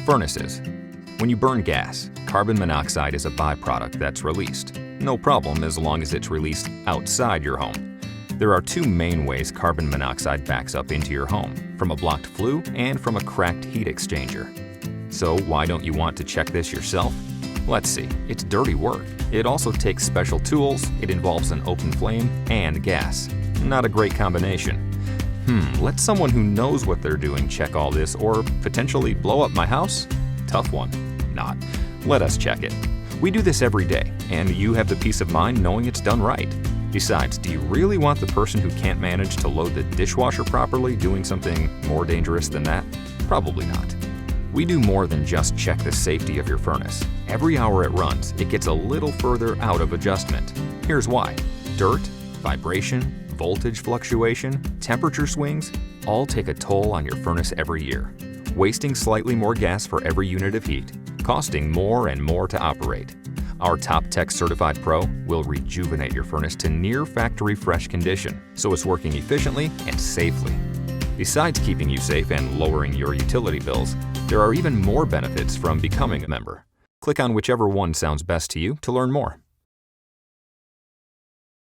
Furnaces. When you burn gas, carbon monoxide is a byproduct that's released. No problem as long as it's released outside your home. There are two main ways carbon monoxide backs up into your home, from a blocked flue and from a cracked heat exchanger. So why don't you want to check this yourself? Let's see, it's dirty work. It also takes special tools, it involves an open flame, and gas. Not a great combination. Let someone who knows what they're doing check all this or potentially blow up my house? Tough one. Not. Let us check it. We do this every day, and you have the peace of mind knowing it's done right. Besides, do you really want the person who can't manage to load the dishwasher properly doing something more dangerous than that? Probably not. We do more than just check the safety of your furnace. Every hour it runs, it gets a little further out of adjustment. Here's why. Dirt, vibration, voltage fluctuation, temperature swings, all take a toll on your furnace every year, wasting slightly more gas for every unit of heat, costing more and more to operate. Our Top Tech Certified Pro will rejuvenate your furnace to near factory fresh condition, so it's working efficiently and safely. Besides keeping you safe and lowering your utility bills, there are even more benefits from becoming a member. Click on whichever one sounds best to you to learn more.